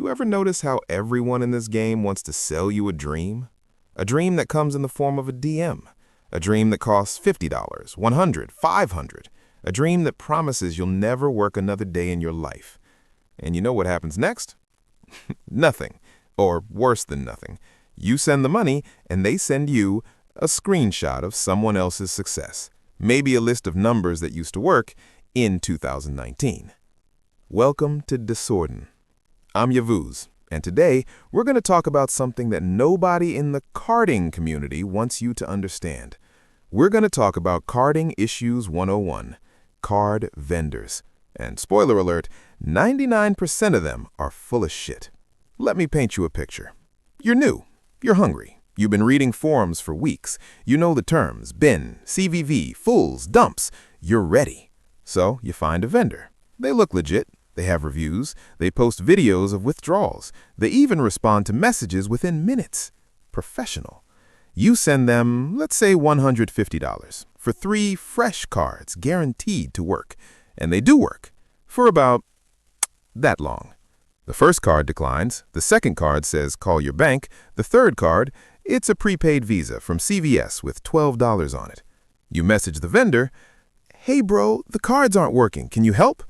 you ever notice how everyone in this game wants to sell you a dream? A dream that comes in the form of a DM. A dream that costs $50, $100, $500. A dream that promises you'll never work another day in your life. And you know what happens next? Nothing. Or worse than nothing. You send the money, and they send you a screenshot of someone else's success. Maybe a list of numbers that used to work in 2019. Welcome to Desorden. I'm Yavuz, and today we're going to talk about something that nobody in the carding community wants you to understand. We're going to talk about Carding Issues 101, card vendors. And spoiler alert, 99% of them are full of shit. Let me paint you a picture. You're new. You're hungry. You've been reading forums for weeks. You know the terms, bin, CVV, fulls, dumps. You're ready. So you find a vendor. They look legit. They have reviews. They post videos of withdrawals. They even respond to messages within minutes. Professional. You send them, let's say, $150 for 3 fresh cards guaranteed to work. And they do work for about that long. The first card declines. The second card says call your bank. The third card, it's a prepaid Visa from CVS with $12 on it. You message the vendor, hey bro, the cards aren't working. Can you help?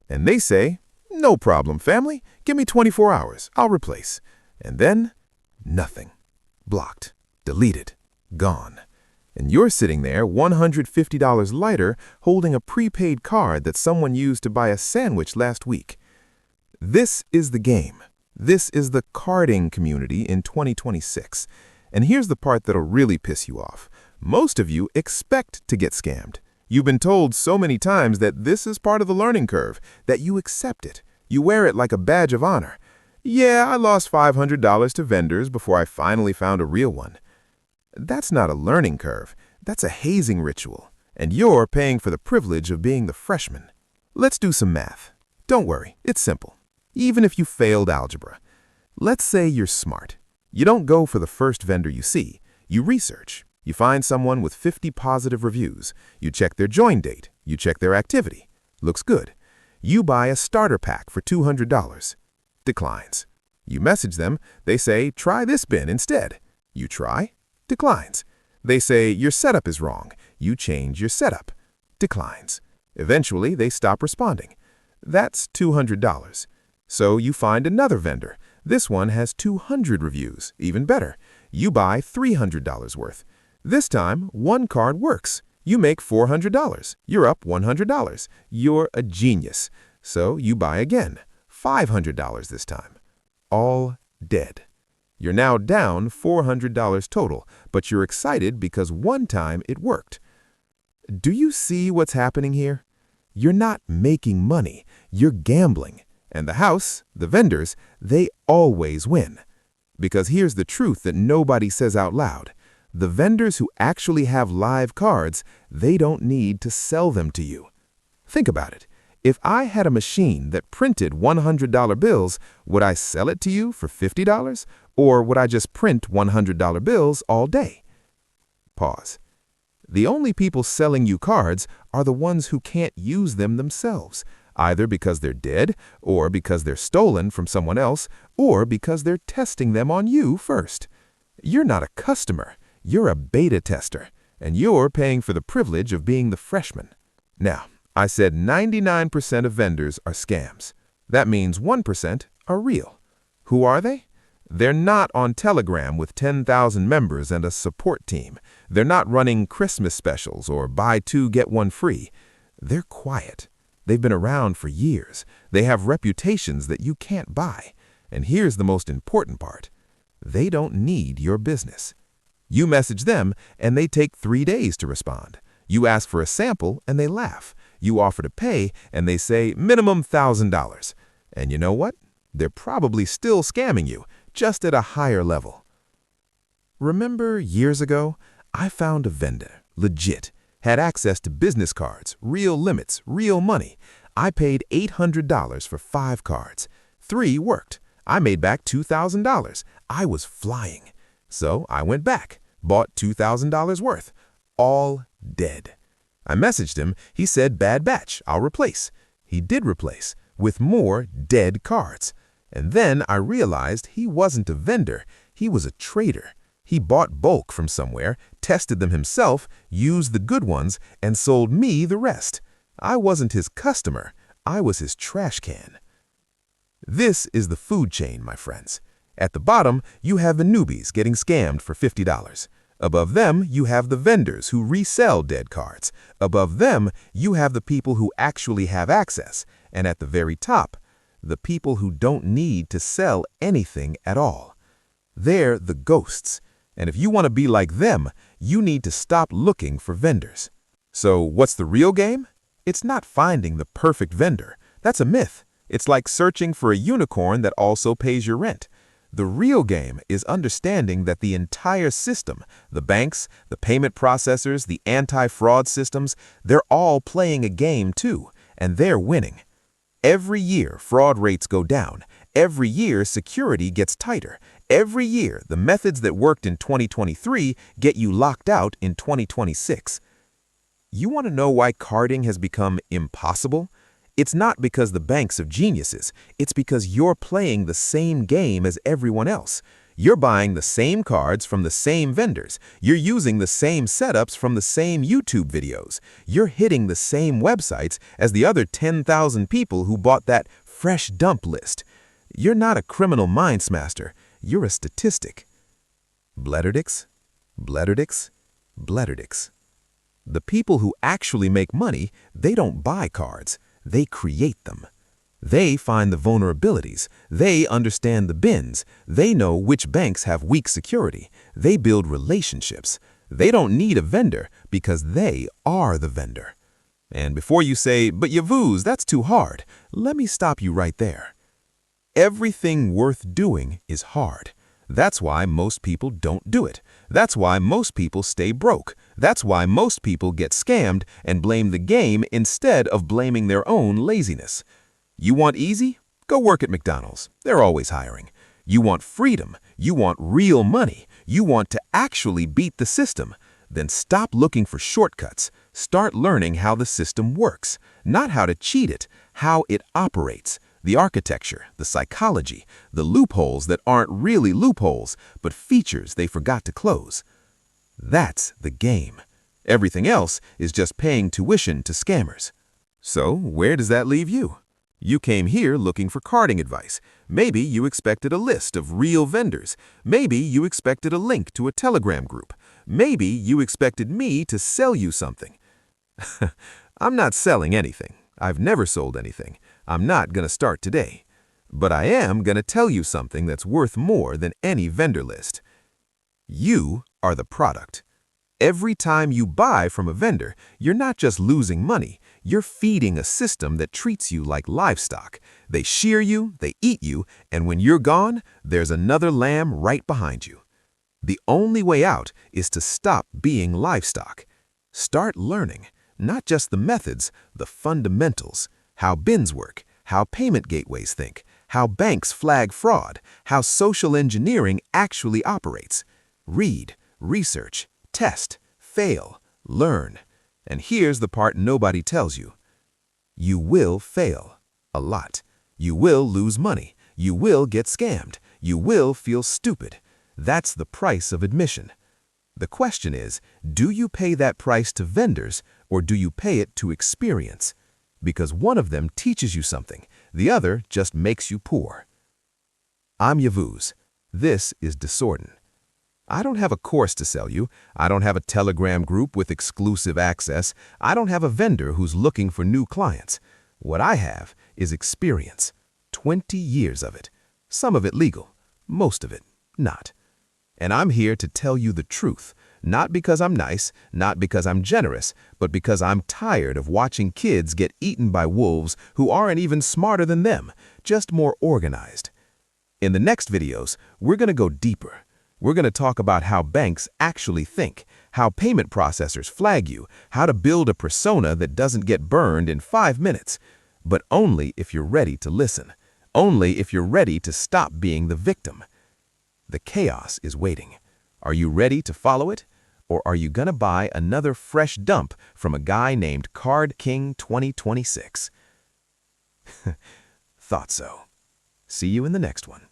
And they say, no problem, family. Give me 24 hours. I'll replace. And then, nothing. Blocked. Deleted. Gone. And you're sitting there $150 lighter holding a prepaid card that someone used to buy a sandwich last week. This is the game. This is the carding community in 2026. And here's the part that'll really piss you off. Most of you expect to get scammed. You've been told so many times that this is part of the learning curve, that you accept it. You wear it like a badge of honor. Yeah, I lost $500 to vendors before I finally found a real one. That's not a learning curve. That's a hazing ritual. And you're paying for the privilege of being the freshman. Let's do some math. Don't worry, it's simple. Even if you failed algebra. Let's say you're smart. You don't go for the first vendor you see. You research. You find someone with 50 positive reviews. You check their join date. You check their activity. Looks good. You buy a starter pack for $200. Declines. You message them. They say, try this bin instead. You try. Declines. They say, your setup is wrong. You change your setup. Declines. Eventually, they stop responding. That's $200. So you find another vendor. This one has 200 reviews. Even better. You buy $300 worth. This time, one card works. You make $400. You're up $100. You're a genius. So you buy again. $500 this time. All dead. You're now down $400 total, but you're excited because one time it worked. Do you see what's happening here? You're not making money. You're gambling. And the house, the vendors, they always win. Because here's the truth that nobody says out loud. The vendors who actually have live cards, they don't need to sell them to you. Think about it. If I had a machine that printed $100 bills, would I sell it to you for $50? Or would I just print $100 bills all day? Pause. The only people selling you cards are the ones who can't use them themselves, either because they're dead, or because they're stolen from someone else, or because they're testing them on you first. You're not a customer. You're a beta tester, and you're paying for the privilege of being the freshman. Now, I said 99% of vendors are scams. That means 1% are real. Who are they? They're not on Telegram with 10,000 members and a support team. They're not running Christmas specials or buy 2, get 1 free. They're quiet. They've been around for years. They have reputations that you can't buy. And here's the most important part. They don't need your business. You message them, and they take 3 days to respond. You ask for a sample, and they laugh. You offer to pay, and they say minimum $1,000. And you know what? They're probably still scamming you, just at a higher level. Remember years ago, I found a vendor, legit, had access to business cards, real limits, real money. I paid $800 for 5 cards. 3 worked. I made back $2,000. I was flying. So I went back, bought $2,000 worth. All dead. I messaged him. He said, bad batch, I'll replace. He did replace, with more dead cards. And then I realized he wasn't a vendor, he was a trader. He bought bulk from somewhere, tested them himself, used the good ones, and sold me the rest. I wasn't his customer, I was his trash can. This is the food chain, my friends. At the bottom, you have the newbies getting scammed for $50. Above them, you have the vendors who resell dead cards. Above them, you have the people who actually have access. And at the very top, the people who don't need to sell anything at all. They're the ghosts. And if you want to be like them, you need to stop looking for vendors. So what's the real game? It's not finding the perfect vendor. That's a myth. It's like searching for a unicorn that also pays your rent. The real game is understanding that the entire system, the banks, the payment processors, the anti-fraud systems, they're all playing a game too, and they're winning. Every year, fraud rates go down. Every year, security gets tighter. Every year, the methods that worked in 2023 get you locked out in 2026. You want to know why carding has become impossible? It's not because the banks are geniuses. It's because you're playing the same game as everyone else. You're buying the same cards from the same vendors. You're using the same setups from the same YouTube videos. You're hitting the same websites as the other 10,000 people who bought that fresh dump list. You're not a criminal minds master. You're a statistic. Bletterdix, Bletterdix, Bletterdix. The people who actually make money, they don't buy cards. They create them. They find the vulnerabilities. They understand the bins. They know which banks have weak security. They build relationships. They don't need a vendor because they are the vendor. And before you say, but Yavuz, that's too hard, let me stop you right there. Everything worth doing is hard. That's why most people don't do it. That's why most people stay broke. That's why most people get scammed and blame the game instead of blaming their own laziness. You want easy? Go work at McDonald's. They're always hiring. You want freedom. You want real money. You want to actually beat the system. Then stop looking for shortcuts. Start learning how the system works. Not how to cheat it, how it operates. The architecture, the psychology, the loopholes that aren't really loopholes, but features they forgot to close. That's the game. Everything else is just paying tuition to scammers. So where does that leave you? You came here looking for carding advice. Maybe you expected a list of real vendors. Maybe you expected a link to a Telegram group. Maybe you expected me to sell you something. I'm not selling anything. I've never sold anything. I'm not going to start today. But I am going to tell you something that's worth more than any vendor list. You are the product. Every time you buy from a vendor, you're not just losing money, you're feeding a system that treats you like livestock. They shear you, they eat you, and when you're gone, there's another lamb right behind you. The only way out is to stop being livestock. Start learning, not just the methods, the fundamentals, how bins work, how payment gateways think, how banks flag fraud, how social engineering actually operates. Read, research, test, fail, learn. And here's the part nobody tells you. You will fail a lot. You will lose money. You will get scammed. You will feel stupid. That's the price of admission. The question is, do you pay that price to vendors or do you pay it to experience? Because one of them teaches you something, the other just makes you poor. I'm Yavuz. This is Disordin. I don't have a course to sell you. I don't have a Telegram group with exclusive access. I don't have a vendor who's looking for new clients. What I have is experience. 20 years of it. Some of it legal, most of it not. And I'm here to tell you the truth, not because I'm nice, not because I'm generous, but because I'm tired of watching kids get eaten by wolves who aren't even smarter than them, just more organized. In the next videos, we're going to go deeper. We're going to talk about how banks actually think, how payment processors flag you, how to build a persona that doesn't get burned in 5 minutes. But only if you're ready to listen. Only if you're ready to stop being the victim. The chaos is waiting. Are you ready to follow it? Or are you going to buy another fresh dump from a guy named Card King 2026? Thought so. See you in the next one.